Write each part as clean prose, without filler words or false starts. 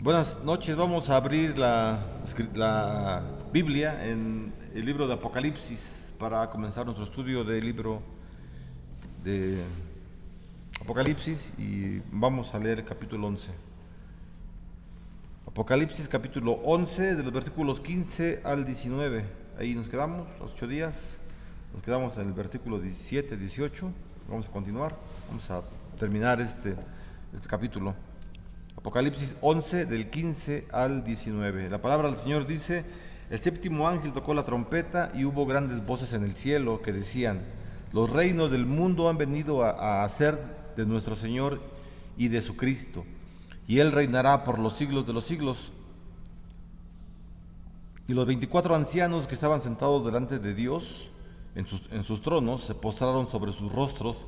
Buenas noches, vamos a abrir la Biblia en el libro de Apocalipsis para comenzar nuestro estudio del libro de Apocalipsis y vamos a leer el capítulo 11. Apocalipsis capítulo 11 de los versículos 15 al 19, ahí nos quedamos, los 8 días, nos quedamos en el versículo 17, 18, vamos a continuar, vamos a terminar este capítulo. Apocalipsis 11 del 15 al 19. La palabra del Señor dice: el séptimo ángel tocó la trompeta y hubo grandes voces en el cielo que decían: los reinos del mundo han venido a ser de nuestro Señor y de su Cristo, y Él reinará por los siglos de los siglos. Y los 24 ancianos que estaban sentados delante de Dios en sus tronos se postraron sobre sus rostros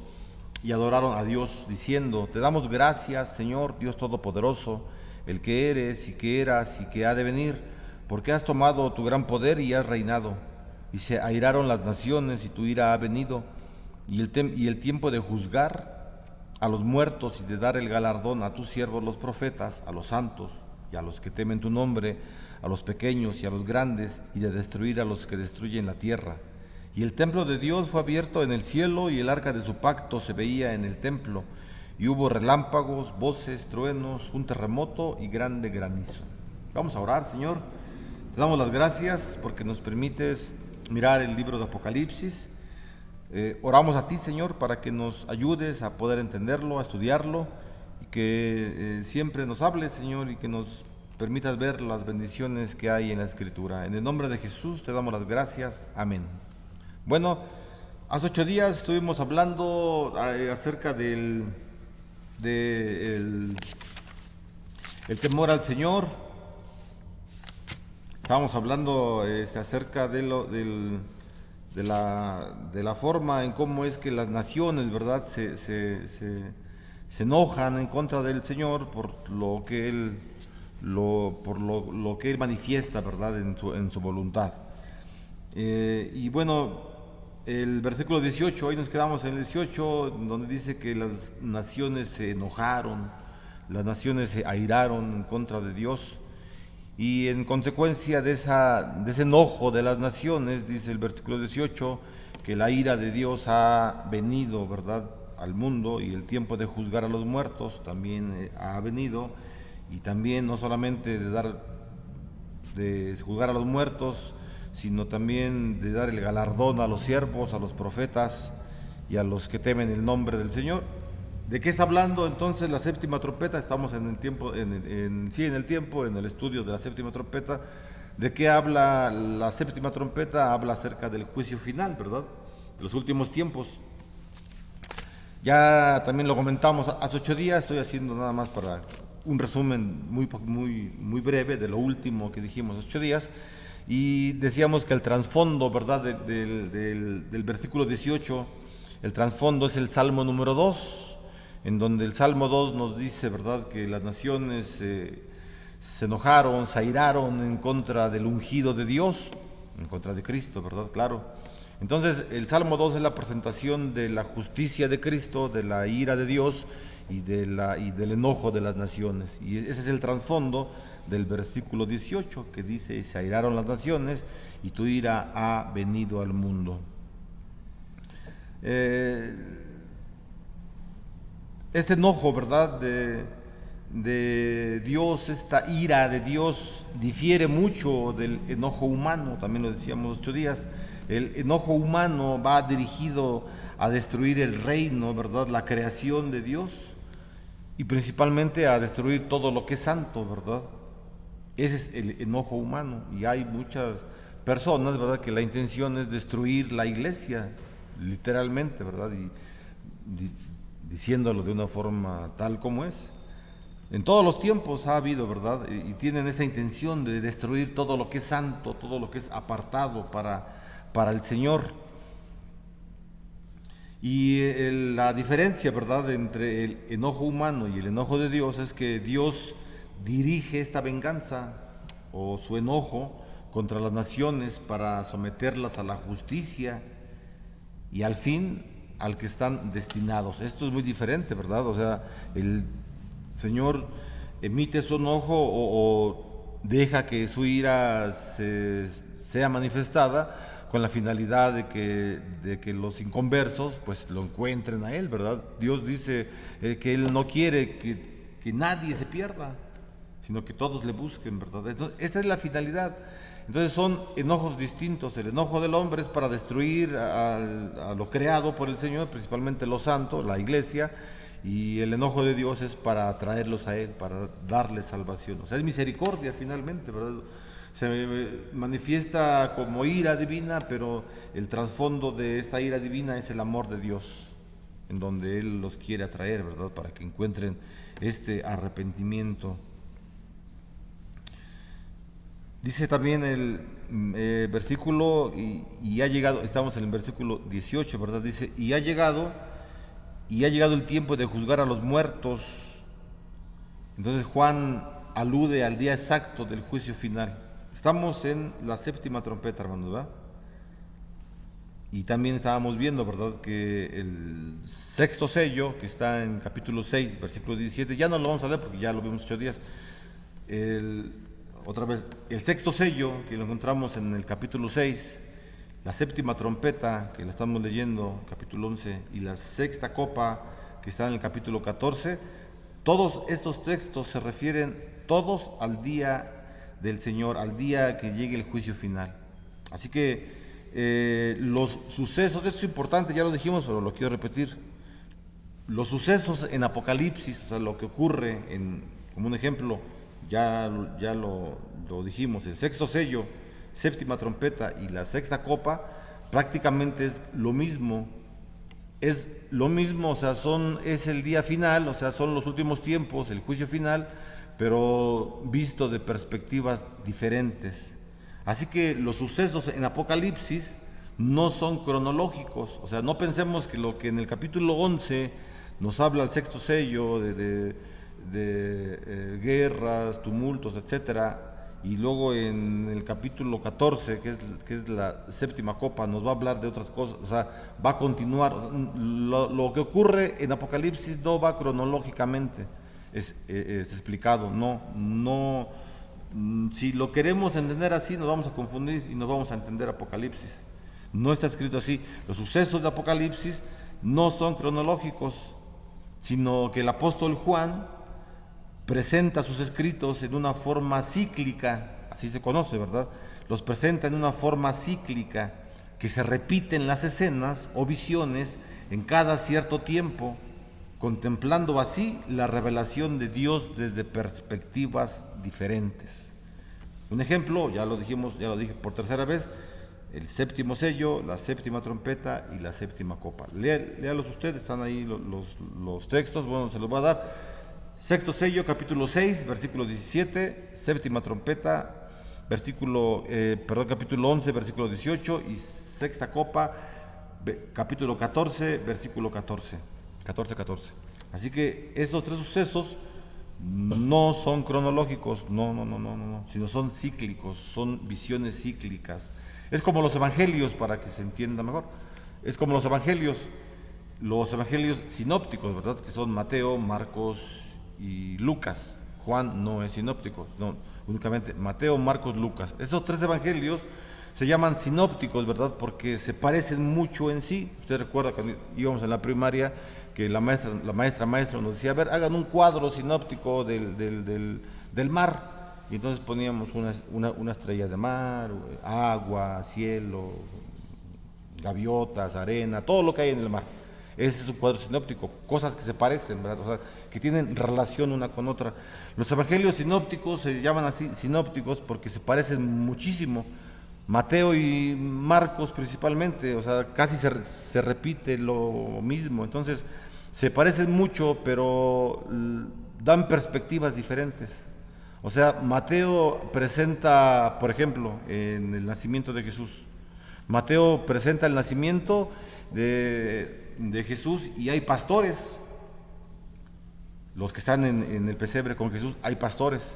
y adoraron a Dios, diciendo: te damos gracias, Señor Dios Todopoderoso, el que eres y que eras y que ha de venir, porque has tomado tu gran poder y has reinado. Y se airaron las naciones y tu ira ha venido, y el tiempo de juzgar a los muertos y de dar el galardón a tus siervos los profetas, a los santos y a los que temen tu nombre, a los pequeños y a los grandes, y de destruir a los que destruyen la tierra. Y el templo de Dios fue abierto en el cielo, y el arca de su pacto se veía en el templo, y hubo relámpagos, voces, truenos, un terremoto y grande granizo. Vamos a orar. Señor, te damos las gracias porque nos permites mirar el libro de Apocalipsis. Oramos a ti, Señor, para que nos ayudes a poder entenderlo, a estudiarlo, y que siempre nos hables, Señor, y que nos permitas ver las bendiciones que hay en la Escritura. En el nombre de Jesús te damos las gracias. Amén. Bueno, hace 8 días estuvimos hablando acerca del el temor al Señor. Estábamos hablando acerca de la forma en cómo es que las naciones, ¿verdad?, se enojan en contra del Señor por lo que Él manifiesta, ¿verdad?, en su voluntad. Y bueno, el versículo 18, hoy nos quedamos en el 18, donde dice que las naciones se enojaron, las naciones se airaron en contra de Dios, y en consecuencia de ese enojo de las naciones, dice el versículo 18, que la ira de Dios ha venido, ¿verdad?, al mundo, y el tiempo de juzgar a los muertos también ha venido, y también no solamente de juzgar a los muertos, sino también de dar el galardón a los siervos, a los profetas y a los que temen el nombre del Señor. ¿De qué está hablando entonces la séptima trompeta? Estamos en el estudio de la séptima trompeta. ¿De qué habla la séptima trompeta? Habla acerca del juicio final, ¿verdad?, de los últimos tiempos. Ya también lo comentamos hace 8 días, estoy haciendo nada más para un resumen muy breve de lo último que dijimos hace 8 días. Y decíamos que el trasfondo, ¿verdad?, del versículo 18, el trasfondo es el Salmo número 2, en donde el Salmo 2 nos dice, ¿verdad?, que las naciones se enojaron, se airaron en contra del ungido de Dios, en contra de Cristo, ¿verdad? Claro. Entonces, el Salmo 2 es la presentación de la justicia de Cristo, de la ira de Dios y del enojo de las naciones. Y ese es el trasfondo del versículo 18, que dice: se airaron las naciones y tu ira ha venido al mundo. Este enojo, ¿verdad?, de Dios, esta ira de Dios difiere mucho del enojo humano. También lo decíamos 8 días. El enojo humano va dirigido a destruir el reino, ¿verdad?, la creación de Dios, y principalmente a destruir todo lo que es santo, ¿verdad? Ese es el enojo humano, y hay muchas personas, ¿verdad?, que la intención es destruir la iglesia, literalmente, ¿verdad?, y diciéndolo de una forma tal como es. En todos los tiempos ha habido, ¿verdad?, y tienen esa intención de destruir todo lo que es santo, todo lo que es apartado para el Señor. Y la diferencia, ¿verdad?, entre el enojo humano y el enojo de Dios es que Dios dirige esta venganza o su enojo contra las naciones para someterlas a la justicia y al fin al que están destinados. Esto es muy diferente, ¿verdad? O sea, el Señor emite su enojo o deja que su ira sea manifestada con la finalidad de que los inconversos pues lo encuentren a Él, ¿verdad? Dios dice que Él no quiere que nadie se pierda, sino que todos le busquen, ¿verdad? Entonces, esa es la finalidad. Entonces son enojos distintos. El enojo del hombre es para destruir a lo creado por el Señor, principalmente lo santo, la iglesia, y el enojo de Dios es para traerlos a Él, para darles salvación. O sea, es misericordia finalmente, ¿verdad? Se manifiesta como ira divina, pero el trasfondo de esta ira divina es el amor de Dios, en donde Él los quiere atraer, ¿verdad? Para que encuentren este arrepentimiento. Dice también el versículo, y ha llegado, estamos en el versículo 18, ¿verdad? Dice, y ha llegado el tiempo de juzgar a los muertos. Entonces Juan alude al día exacto del juicio final. Estamos en la séptima trompeta, hermanos, ¿verdad? Y también estábamos viendo, ¿verdad?, que el sexto sello, que está en capítulo 6, versículo 17, ya no lo vamos a leer porque ya lo vimos 8 días. Otra vez, el sexto sello, que lo encontramos en el capítulo 6, la séptima trompeta, que la estamos leyendo, capítulo 11, y la sexta copa, que está en el capítulo 14, todos estos textos se refieren todos al día del Señor, al día que llegue el juicio final. Así que los sucesos, esto es importante, ya lo dijimos, pero lo quiero repetir. Los sucesos en Apocalipsis, o sea, lo que ocurre, como un ejemplo, ya lo dijimos, el sexto sello, séptima trompeta y la sexta copa, prácticamente es lo mismo. Es lo mismo, o sea, es el día final, o sea, son los últimos tiempos, el juicio final, pero visto de perspectivas diferentes. Así que los sucesos en Apocalipsis no son cronológicos, o sea, no pensemos que lo que en el capítulo 11 nos habla el sexto sello de guerras, tumultos, etcétera, y luego en el capítulo 14, que es la séptima copa, nos va a hablar de otras cosas, o sea, va a continuar. Lo que ocurre en Apocalipsis no va cronológicamente, es explicado, no, si lo queremos entender así nos vamos a confundir y nos vamos a entender Apocalipsis. No está escrito así. Los sucesos de Apocalipsis no son cronológicos, sino que el apóstol Juan presenta sus escritos en una forma cíclica, así se conoce, ¿verdad? Los presenta en una forma cíclica, que se repiten las escenas o visiones en cada cierto tiempo, contemplando así la revelación de Dios desde perspectivas diferentes. Un ejemplo, ya lo dije por tercera vez, el séptimo sello, la séptima trompeta y la séptima copa. Léalos ustedes, están ahí los textos, bueno, se los voy a dar. Sexto sello, capítulo 6, versículo 17, séptima trompeta, capítulo 11, versículo 18, y sexta copa, capítulo 14, versículo 14. Así que esos tres sucesos no son cronológicos, no, sino son cíclicos, son visiones cíclicas. Es como los evangelios, para que se entienda mejor. Es como los evangelios sinópticos, ¿verdad? Que son Mateo, Marcos y Lucas. Juan no es sinóptico, no, únicamente Mateo, Marcos, Lucas. Esos tres evangelios se llaman sinópticos, ¿verdad? Porque se parecen mucho en sí. Usted recuerda cuando íbamos en la primaria que la maestra nos decía, a ver, hagan un cuadro sinóptico del mar. Y entonces poníamos una estrella de mar, agua, cielo, gaviotas, arena, todo lo que hay en el mar. Ese es un cuadro sinóptico, cosas que se parecen, ¿verdad? O sea, que tienen relación una con otra. Los evangelios sinópticos se llaman así sinópticos porque se parecen muchísimo. Mateo y Marcos principalmente, o sea, casi se repite lo mismo. Entonces, se parecen mucho, pero dan perspectivas diferentes. O sea, Mateo presenta, por ejemplo, en el nacimiento de Jesús. Mateo presenta el nacimiento de Jesús y hay pastores. Los que están en el pesebre con Jesús, hay pastores.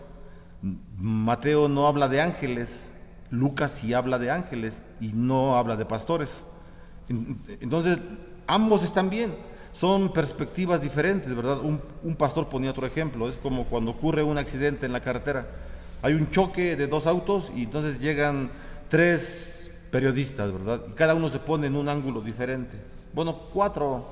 Mateo no habla de ángeles, Lucas sí habla de ángeles y no habla de pastores. Entonces, ambos están bien. son perspectivas diferentes, ¿verdad? Un pastor ponía otro ejemplo, es como cuando ocurre un accidente en la carretera. Hay un choque de dos autos y entonces llegan tres periodistas, ¿verdad? Y cada uno se pone en un ángulo diferente. Bueno, cuatro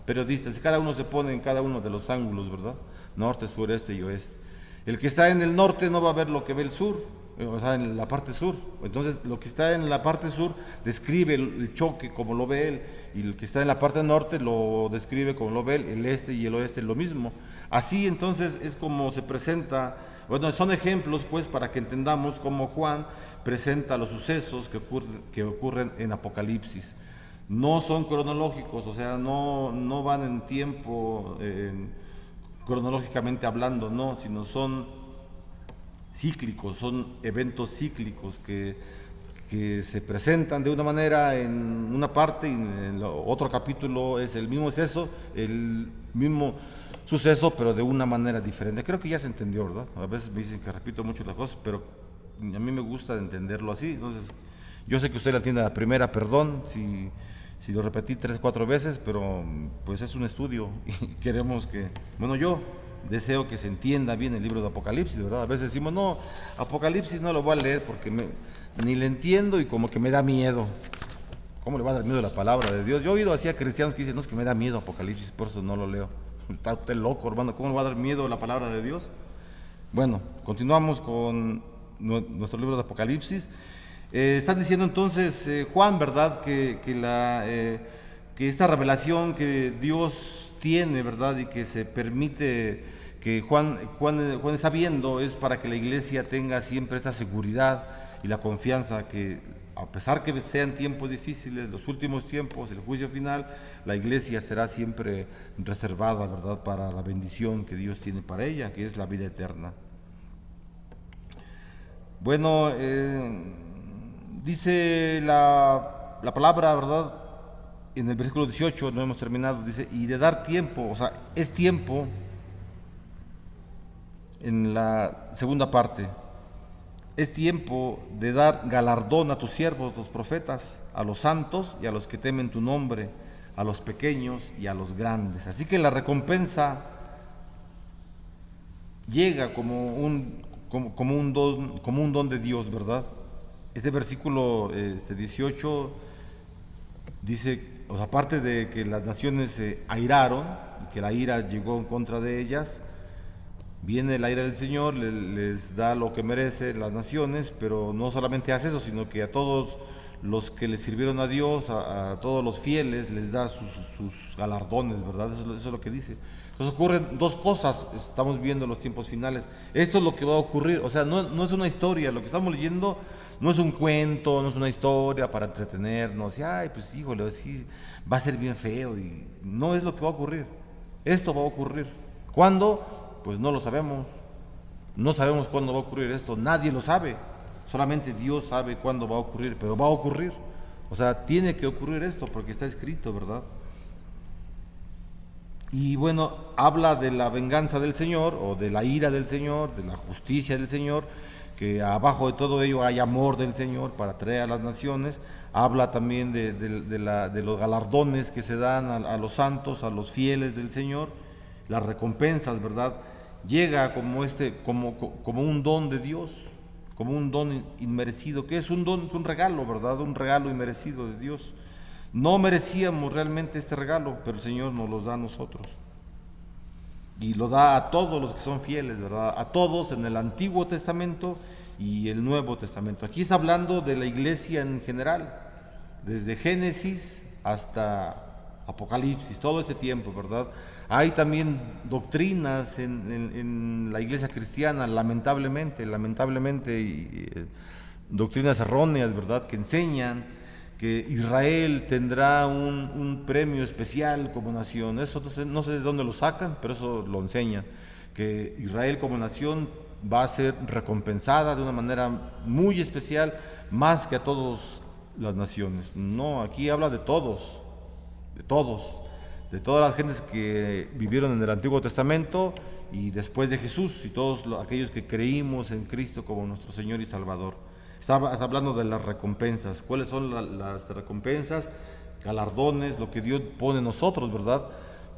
periodistas y cada uno se pone en cada uno de los ángulos, ¿verdad? Norte, sur, este y oeste. El que está en el norte no va a ver lo que ve el sur, o sea, en la parte sur. Entonces, lo que está en la parte sur describe el choque como lo ve él, y el que está en la parte norte lo describe como lo ve él, el este y el oeste lo mismo. Así entonces es como se presenta, bueno, son ejemplos pues para que entendamos cómo Juan presenta los sucesos que ocurren en Apocalipsis. No son cronológicos, o sea, no van en tiempo, cronológicamente hablando, no, sino son cíclicos, son eventos cíclicos que se presentan de una manera en una parte y en el otro capítulo es el mismo suceso, pero de una manera diferente. Creo que ya se entendió, ¿verdad? A veces me dicen que repito mucho las cosas, pero a mí me gusta entenderlo así. Entonces, yo sé que usted la entiende a la primera, perdón si lo repetí 3, 4 veces, pero pues es un estudio y queremos que, bueno, yo deseo que se entienda bien el libro de Apocalipsis, ¿verdad? A veces decimos, no, Apocalipsis no lo voy a leer porque ni le entiendo y como que me da miedo. ¿Cómo le va a dar miedo la palabra de Dios? Yo he oído así a cristianos que dicen, no, es que me da miedo Apocalipsis, por eso no lo leo. Está usted loco, hermano, ¿cómo le va a dar miedo la palabra de Dios? Bueno, continuamos con nuestro libro de Apocalipsis. Está diciendo entonces Juan, ¿verdad? Que esta revelación que Dios tiene, ¿verdad? Y que se permite que Juan está viendo es para que la iglesia tenga siempre esta seguridad y la confianza que a pesar que sean tiempos difíciles, los últimos tiempos, el juicio final, la iglesia será siempre reservada, ¿verdad? Para la bendición que Dios tiene para ella, que es la vida eterna. Bueno, dice la palabra, ¿verdad? En el versículo 18, no hemos terminado, dice, y de dar tiempo, o sea, es tiempo, en la segunda parte, es tiempo de dar galardón a tus siervos, los profetas, a los santos y a los que temen tu nombre, a los pequeños y a los grandes. Así que la recompensa llega como un don de Dios, ¿verdad? Este versículo 18 dice, o sea, aparte de que las naciones se airaron, y que la ira llegó en contra de ellas, viene la ira del Señor, les da lo que merece las naciones, pero no solamente hace eso, sino que a todos los que le sirvieron a Dios, a todos los fieles, les da sus galardones, ¿verdad? Eso es lo que dice. Entonces ocurren dos cosas, estamos viendo los tiempos finales. Esto es lo que va a ocurrir, o sea, no es una historia, lo que estamos leyendo no es un cuento, no es una historia para entretenernos, y ay, pues híjole, sí, va a ser bien feo, y no es lo que va a ocurrir. Esto va a ocurrir. ¿Cuándo? Pues no lo sabemos. No sabemos cuándo va a ocurrir esto, nadie lo sabe. Solamente Dios sabe cuándo va a ocurrir, pero va a ocurrir. O sea, tiene que ocurrir esto porque está escrito, ¿verdad? Y bueno, habla de la venganza del Señor o de la ira del Señor, de la justicia del Señor, que abajo de todo ello hay amor del Señor para traer a las naciones. Habla también de los galardones que se dan a los santos, a los fieles del Señor, las recompensas, ¿verdad? Llega como un don de Dios, como un don inmerecido. ¿Qué es un don? Es un regalo, ¿verdad? Un regalo inmerecido de Dios. No merecíamos realmente este regalo, pero el Señor nos lo da a nosotros. Y lo da a todos los que son fieles, ¿verdad? A todos en el Antiguo Testamento y el Nuevo Testamento. Aquí está hablando de la iglesia en general, desde Génesis hasta Apocalipsis, todo este tiempo, ¿verdad? Hay también doctrinas en la iglesia cristiana, lamentablemente, doctrinas erróneas, ¿verdad?, que enseñan que Israel tendrá un premio especial como nación. Eso no sé de dónde lo sacan, pero eso lo enseñan, que Israel como nación va a ser recompensada de una manera muy especial, más que a todas las naciones. No, aquí habla de todas las gentes que vivieron en el Antiguo Testamento y después de Jesús, y todos aquellos que creímos en Cristo como nuestro Señor y Salvador. Está hablando de las recompensas. ¿Cuáles son las recompensas? Galardones, lo que Dios pone en nosotros, ¿verdad?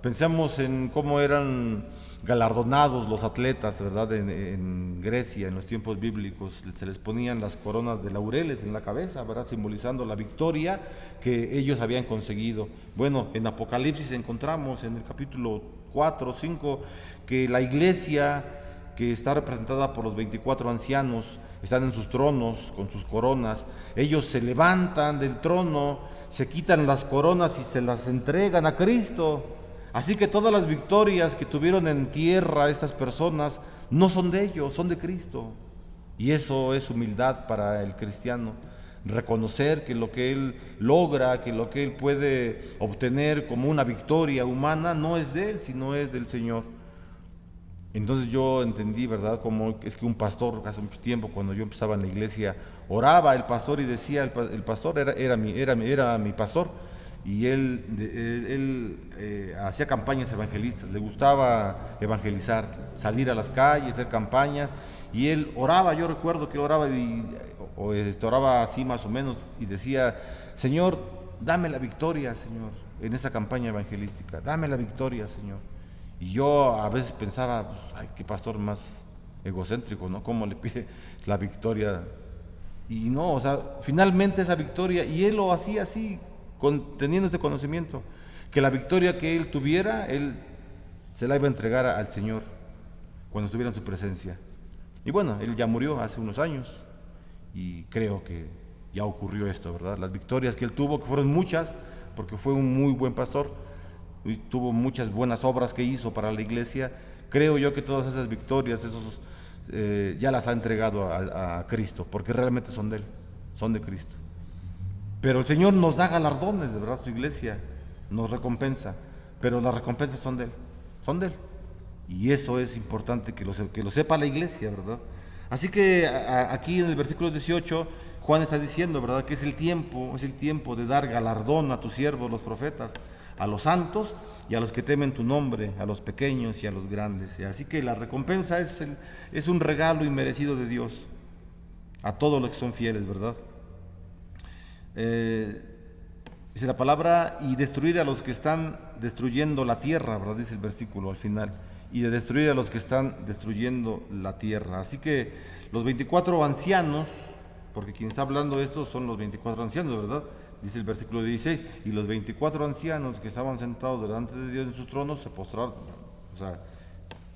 Pensamos en cómo eran galardonados los atletas, ¿verdad? En Grecia, en los tiempos bíblicos, se les ponían las coronas de laureles en la cabeza, ¿verdad? Simbolizando la victoria que ellos habían conseguido. Bueno, en Apocalipsis encontramos en el capítulo 4 o 5 que la iglesia, que está representada por los 24 ancianos, están en sus tronos con sus coronas. Ellos se levantan del trono, se quitan las coronas y se las entregan a Cristo. Así que todas las victorias que tuvieron en tierra estas personas no son de ellos, son de Cristo. Y eso es humildad para el cristiano. Reconocer que lo que él logra, que lo que él puede obtener como una victoria humana no es de él, sino es del Señor. Entonces yo entendí, ¿verdad?, como es que un pastor hace mucho tiempo, cuando yo empezaba en la iglesia, oraba el pastor y decía, el pastor era mi pastor, y él hacía campañas evangelistas, le gustaba evangelizar, salir a las calles, hacer campañas, y él oraba. Yo recuerdo que él oraba oraba así más o menos y decía: Señor, dame la victoria, Señor, en esta campaña evangelística, dame la victoria, Señor. Y yo a veces pensaba, ay, qué pastor más egocéntrico, ¿no? ¿Cómo le pide la victoria? Y no, o sea, finalmente esa victoria, y él lo hacía así, teniendo este conocimiento, que la victoria que él tuviera, él se la iba a entregar al Señor cuando estuviera en su presencia. Y bueno, él ya murió hace unos años y creo que ya ocurrió esto, ¿verdad? Las victorias que él tuvo, que fueron muchas, porque fue un muy buen pastor, y tuvo muchas buenas obras que hizo para la iglesia. Creo yo que todas esas victorias, ya las ha entregado a Cristo, porque realmente son de él, son de Cristo. Pero el Señor nos da galardones, de verdad, su iglesia nos recompensa, pero las recompensas son de él, son de él. Y eso es importante que lo sepa la iglesia, ¿verdad? Así que aquí en el versículo 18, Juan está diciendo, ¿verdad?, que es el tiempo de dar galardón a tus siervos, los profetas, a los santos y a los que temen tu nombre, a los pequeños y a los grandes. Así que la recompensa es un regalo inmerecido de Dios a todos los que son fieles, ¿verdad? Dice la palabra: y destruir a los que están destruyendo la tierra, ¿verdad?, dice el versículo al final, y de destruir a los que están destruyendo la tierra. Así que los 24 ancianos, porque quien está hablando de esto son los 24 ancianos, ¿verdad? Dice el versículo 16, y los 24 ancianos que estaban sentados delante de Dios en sus tronos se postraron. O sea,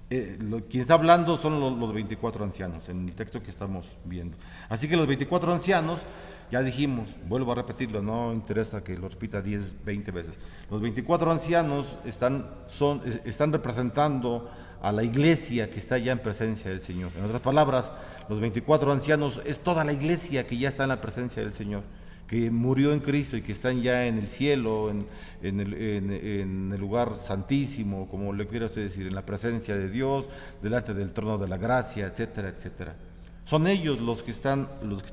quien está hablando son los 24 ancianos en el texto que estamos viendo. Así que los 24 ancianos, ya dijimos, vuelvo a repetirlo, no interesa que lo repita 10, 20 veces. Los 24 ancianos están representando a la iglesia que está ya en presencia del Señor. En otras palabras, los 24 ancianos es toda la iglesia que ya está en la presencia del Señor, que murió en Cristo y que están ya en el cielo, en el lugar santísimo, como le quiera usted decir, en la presencia de Dios, delante del trono de la gracia, etcétera, etcétera. Son ellos los que están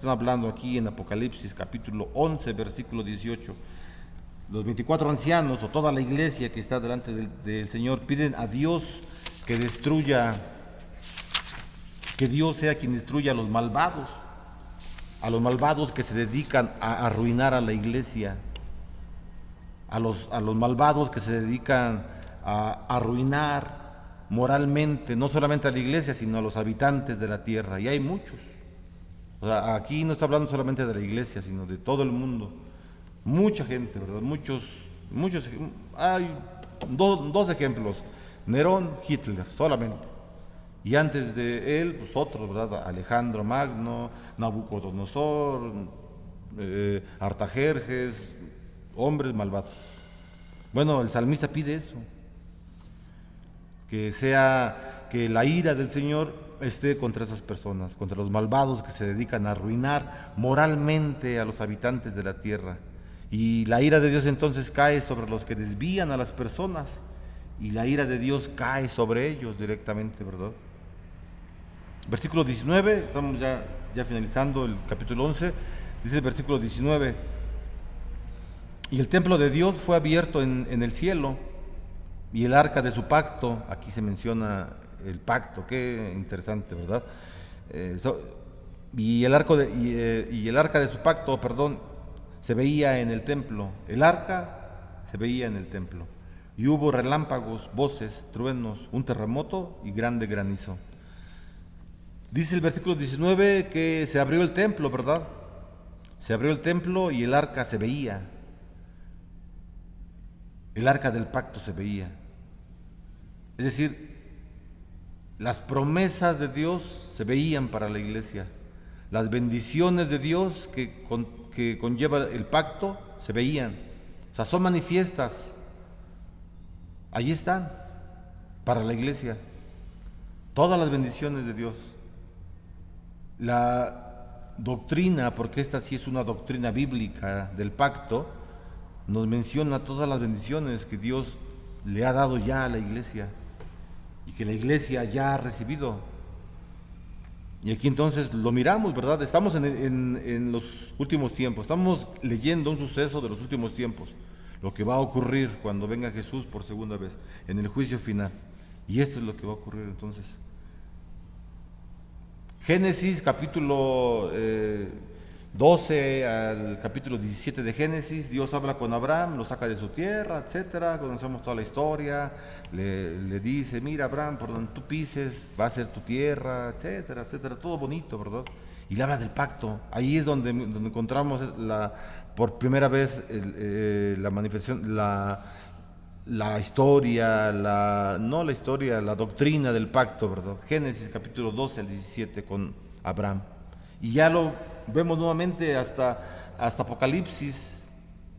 hablando aquí en Apocalipsis capítulo 11, versículo 18. Los 24 ancianos o toda la iglesia que está delante del Señor piden a Dios que Dios sea quien destruya a los malvados que se dedican a arruinar a la iglesia, a los malvados que se dedican a arruinar moralmente, no solamente a la iglesia, sino a los habitantes de la tierra. Y hay muchos. O sea, aquí no está hablando solamente de la iglesia, sino de todo el mundo. Mucha gente, ¿verdad? Muchos. Hay dos ejemplos: Nerón, Hitler, solamente. Y antes de él, pues otros, ¿verdad? Alejandro Magno, Nabucodonosor, Artajerjes, hombres malvados. Bueno, el salmista pide eso, que la ira del Señor esté contra esas personas, contra los malvados que se dedican a arruinar moralmente a los habitantes de la tierra. Y la ira de Dios entonces cae sobre los que desvían a las personas, y la ira de Dios cae sobre ellos directamente, ¿verdad? Versículo 19, estamos ya finalizando el capítulo 11, dice el versículo 19: y el templo de Dios fue abierto en el cielo, y el arca de su pacto, aquí se menciona el pacto, qué interesante, ¿verdad? Y el arca de su pacto, se veía en el templo. El arca se veía en el templo. y hubo relámpagos, voces, truenos, un terremoto y grande granizo. Dice el versículo 19 que se abrió el templo, ¿verdad? Se abrió el templo y el arca se veía. El arca del pacto se veía. Es decir, las promesas de Dios se veían para la iglesia. Las bendiciones de Dios que conlleva el pacto se veían. O sea, son manifiestas. Allí están para la iglesia. Todas las bendiciones de Dios. La doctrina, porque esta sí es una doctrina bíblica del pacto, nos menciona todas las bendiciones que Dios le ha dado ya a la iglesia y que la iglesia ya ha recibido. Y aquí entonces lo miramos, ¿verdad? Estamos en los últimos tiempos, estamos leyendo un suceso de los últimos tiempos, lo que va a ocurrir cuando venga Jesús por segunda vez, en el juicio final. Y esto es lo que va a ocurrir entonces. Génesis capítulo 12 al capítulo 17 de Génesis, Dios habla con Abraham, lo saca de su tierra, etcétera. Conocemos toda la historia. Le dice: mira, Abraham, por donde tú pises va a ser tu tierra, etcétera, etcétera. Todo bonito, ¿verdad? Y le habla del pacto. Ahí es donde encontramos por primera vez la manifestación, la historia, la doctrina del pacto, ¿verdad? Génesis capítulo 12 al 17 con Abraham. Y ya lo vemos nuevamente hasta Apocalipsis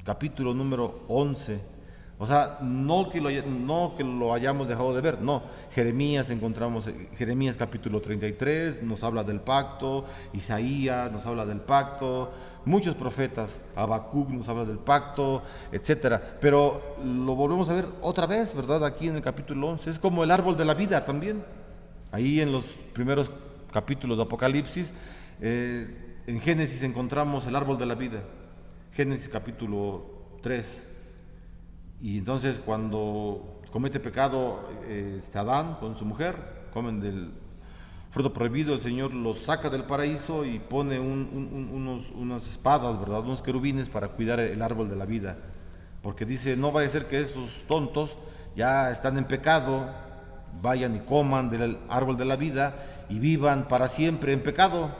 capítulo número 11. O sea, no que lo hayamos dejado de ver, no. Encontramos Jeremías capítulo 33, nos habla del pacto. Isaías nos habla del pacto. Muchos profetas, Habacuc nos habla del pacto, etcétera. Pero lo volvemos a ver otra vez, ¿verdad? Aquí en el capítulo 11. Es como el árbol de la vida también. Ahí en los primeros capítulos de Apocalipsis, en Génesis encontramos el árbol de la vida. Génesis capítulo 3. Y entonces cuando comete pecado Adán con su mujer, comen del fruto prohibido, el Señor los saca del paraíso y pone unas espadas, ¿verdad? Unos querubines para cuidar el árbol de la vida. Porque dice: no vaya a ser que estos tontos ya están en pecado, vayan y coman del árbol de la vida y vivan para siempre en pecado.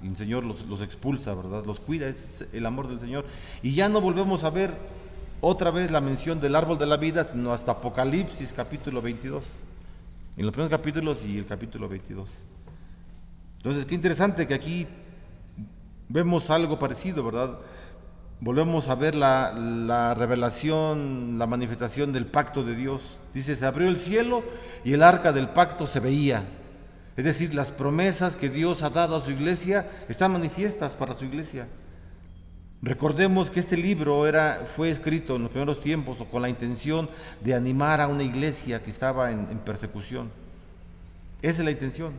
Y el Señor los expulsa, ¿verdad? Los cuida, ese es el amor del Señor. Y ya no volvemos a ver otra vez la mención del árbol de la vida, sino hasta Apocalipsis capítulo 22. En los primeros capítulos y el capítulo 22. Entonces, qué interesante que aquí vemos algo parecido, ¿verdad? Volvemos a ver la revelación, la manifestación del pacto de Dios. Dice: se abrió el cielo y el arca del pacto se veía. Es decir, las promesas que Dios ha dado a su iglesia están manifiestas para su iglesia. Recordemos que este libro fue escrito en los primeros tiempos con la intención de animar a una iglesia que estaba en persecución. Esa es la intención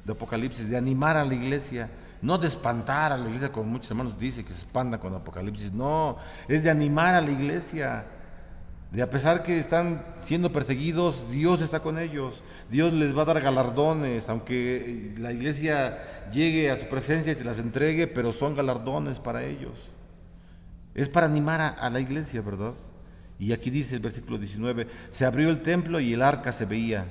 de Apocalipsis, de animar a la iglesia, no de espantar a la iglesia, como muchos hermanos dicen que se espantan con Apocalipsis. No, es de animar a la iglesia, de a pesar que están siendo perseguidos, Dios está con ellos, Dios les va a dar galardones, aunque la iglesia llegue a su presencia y se las entregue, pero son galardones para ellos. Es para animar a la iglesia, ¿verdad? Y aquí dice el versículo 19: se abrió el templo y el arca se veía.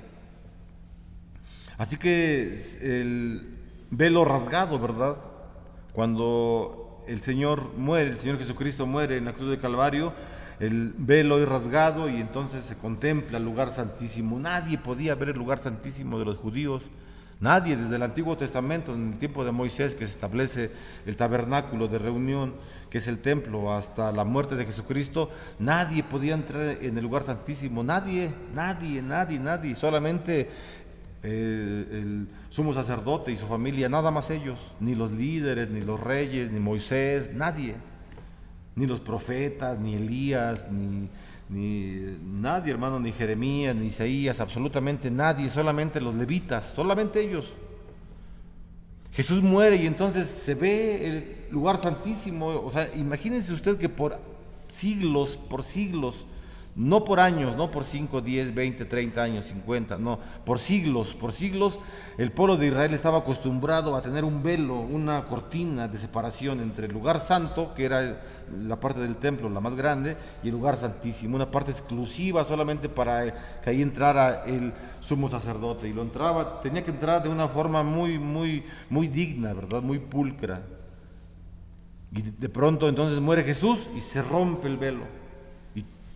Así que el velo rasgado, ¿verdad? Cuando el Señor muere, el Señor Jesucristo muere en la cruz de Calvario, el velo es rasgado y entonces se contempla el lugar santísimo. Nadie podía ver el lugar santísimo de los judíos. Nadie, desde el Antiguo Testamento, en el tiempo de Moisés, que se establece el tabernáculo de reunión, que es el templo, hasta la muerte de Jesucristo, nadie podía entrar en el lugar santísimo. Nadie. Solamente el sumo sacerdote y su familia, nada más ellos. Ni los líderes, ni los reyes, ni Moisés, nadie. Ni los profetas, ni Elías, ni nadie, hermano, ni Jeremías, ni Isaías, absolutamente nadie, solamente los levitas, solamente ellos. Jesús muere y entonces se ve el lugar santísimo. O sea, imagínense usted que por siglos No por años, no por 5, 10, 20, 30 años, 50, no, por siglos, el pueblo de Israel estaba acostumbrado a tener un velo, una cortina de separación entre el lugar santo, que era la parte del templo, la más grande, y el lugar santísimo, una parte exclusiva solamente para que ahí entrara el sumo sacerdote, y lo entraba, tenía que entrar de una forma muy digna, ¿verdad? Muy pulcra. Y de pronto entonces muere Jesús y se rompe el velo.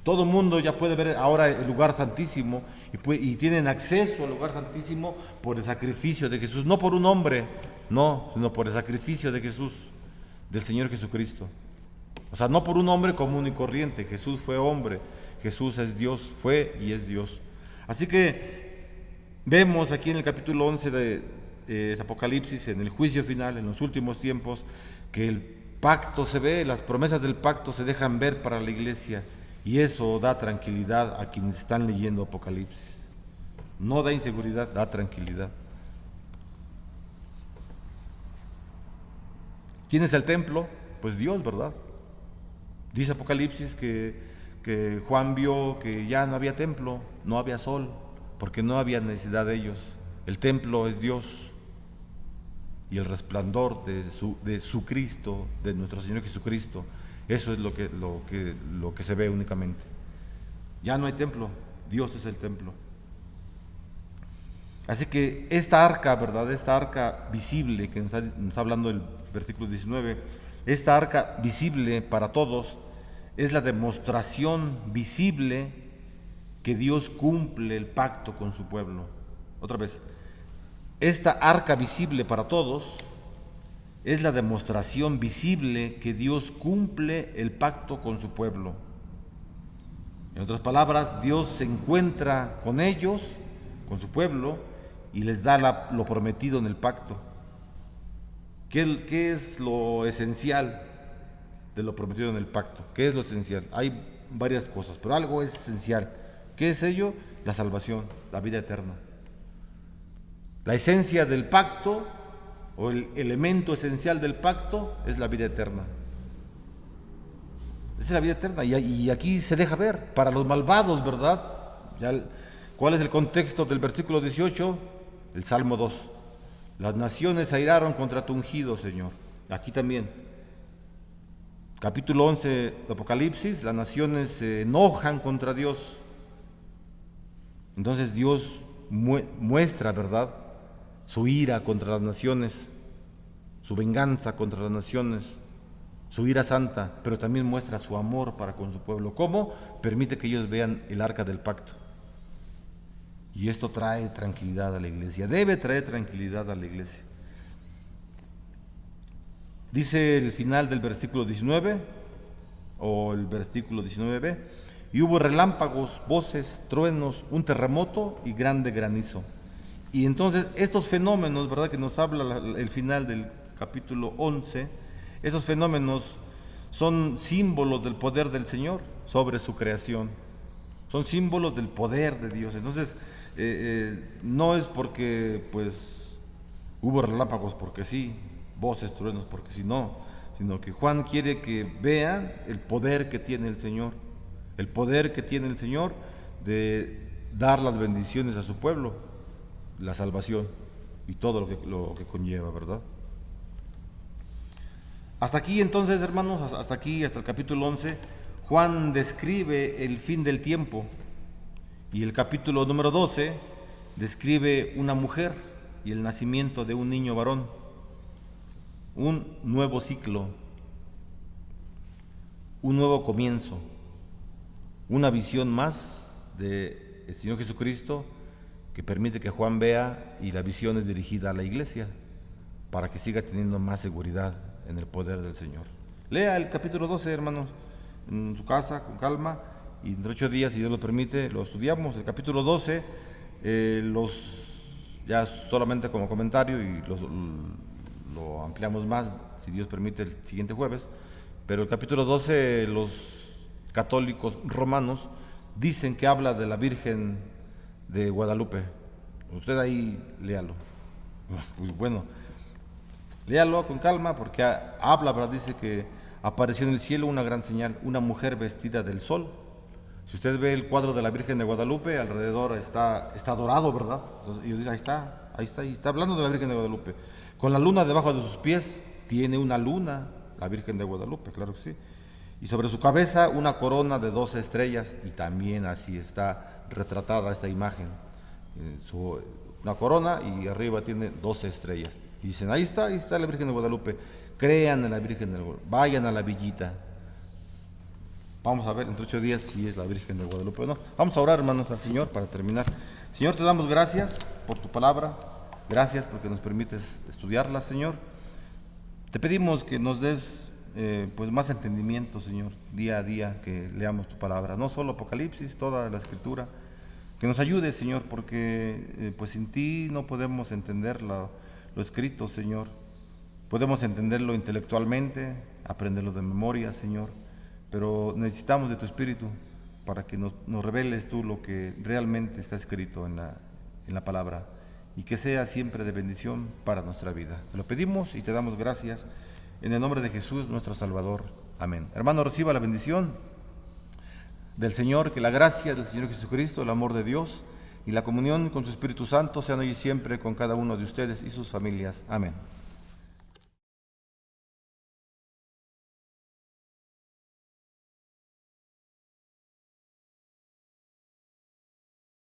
Todo el mundo ya puede ver ahora el lugar santísimo y tienen acceso al lugar santísimo por el sacrificio de Jesús, no por un hombre, no, sino por el sacrificio de Jesús, del Señor Jesucristo. O sea, no por un hombre común y corriente. Jesús fue hombre, Jesús es Dios, fue y es Dios. Así que vemos aquí en el capítulo 11 de Apocalipsis, en el juicio final, en los últimos tiempos, que el pacto se ve, las promesas del pacto se dejan ver para la iglesia. Y eso da tranquilidad a quienes están leyendo Apocalipsis. No da inseguridad, da tranquilidad. ¿Quién es el templo? Pues Dios, ¿verdad? Dice Apocalipsis que Juan vio que ya no había templo, no había sol, porque no había necesidad de ellos. El templo es Dios y el resplandor de su Cristo, de nuestro Señor Jesucristo. Eso es lo que se ve únicamente. Ya no hay templo, Dios es el templo. Así que esta arca, ¿verdad? Esta arca visible que nos está hablando el versículo 19, esta arca visible para todos es la demostración visible que Dios cumple el pacto con su pueblo. Otra vez, esta arca visible para todos es la demostración visible que Dios cumple el pacto con su pueblo. En otras palabras, Dios se encuentra con ellos, con su pueblo, y les da lo prometido en el pacto. ¿Qué es lo esencial de lo prometido en el pacto? ¿Qué es lo esencial? Hay varias cosas, pero algo es esencial. ¿Qué es ello? La salvación, la vida eterna. La esencia del pacto, o el elemento esencial del pacto, es la vida eterna. Esa es la vida eterna, y aquí se deja ver para los malvados, ¿verdad? ¿Cuál es el contexto del versículo 18? El Salmo 2. Las naciones se airaron contra tu ungido, Señor. Aquí también. Capítulo 11 de Apocalipsis, las naciones se enojan contra Dios. Entonces Dios muestra, ¿verdad?, su ira contra las naciones, su venganza contra las naciones, su ira santa, pero también muestra su amor para con su pueblo. ¿Cómo? Permite que ellos vean el arca del pacto. Y esto trae tranquilidad a la iglesia, debe traer tranquilidad a la iglesia. Dice el final del versículo 19, o el versículo 19b, y hubo relámpagos, voces, truenos, un terremoto y grande granizo. Y entonces estos fenómenos, ¿verdad?, que nos habla el final del capítulo 11, esos fenómenos son símbolos del poder del Señor sobre su creación, son símbolos del poder de Dios. Entonces no es porque pues hubo relámpagos porque sí, voces, truenos porque sí, no, sino que Juan quiere que vean el poder que tiene el Señor, el poder que tiene el Señor de dar las bendiciones a su pueblo, la salvación y todo lo que conlleva, ¿verdad? Hasta aquí entonces, hermanos, hasta aquí, hasta el capítulo 11, Juan describe el fin del tiempo, y el capítulo número 12 describe una mujer y el nacimiento de un niño varón, un nuevo ciclo, un nuevo comienzo, una visión más del Señor Jesucristo que permite que Juan vea, y la visión es dirigida a la iglesia para que siga teniendo más seguridad en el poder del Señor. Lea el capítulo 12, hermanos, en su casa, con calma, y entre 8 días, si Dios lo permite, lo estudiamos. El capítulo 12, ya solamente como comentario, y lo ampliamos más, si Dios permite, el siguiente jueves. Pero el capítulo 12, los católicos romanos dicen que habla de la Virgen de Guadalupe. Usted ahí léalo. Muy bueno. Léalo con calma, porque habla, ¿verdad? Dice que apareció en el cielo una gran señal, una mujer vestida del sol, Si usted ve el cuadro de la Virgen de Guadalupe, alrededor está dorado, ¿verdad? Entonces, y dice, ahí está hablando de la Virgen de Guadalupe. Con la luna debajo de sus pies, tiene una luna, la Virgen de Guadalupe, claro que sí. Y sobre su cabeza una corona de 12 estrellas, y también así está retratada esta imagen. Una corona y arriba tiene 12 estrellas. Y dicen, ahí está la Virgen de Guadalupe. Crean en la Virgen de Guadalupe, vayan a la villita. Vamos a ver entre 8 días si es la Virgen de Guadalupe o no. Vamos a orar, hermanos, al Señor para terminar. Señor, te damos gracias por tu palabra. Gracias porque nos permites estudiarla, Señor. Te pedimos que nos des pues más entendimiento, Señor, día a día que leamos tu palabra. No solo Apocalipsis, toda la Escritura. Que nos ayude, Señor, porque pues sin ti no podemos entender lo escrito, Señor. Podemos entenderlo intelectualmente, aprenderlo de memoria, Señor. Pero necesitamos de tu Espíritu para que nos reveles tú lo que realmente está escrito en la palabra y que sea siempre de bendición para nuestra vida. Te lo pedimos y te damos gracias en el nombre de Jesús, nuestro Salvador. Amén. Hermano, reciba la bendición del Señor, que la gracia del Señor Jesucristo, el amor de Dios y la comunión con su Espíritu Santo sean hoy y siempre con cada uno de ustedes y sus familias. Amén.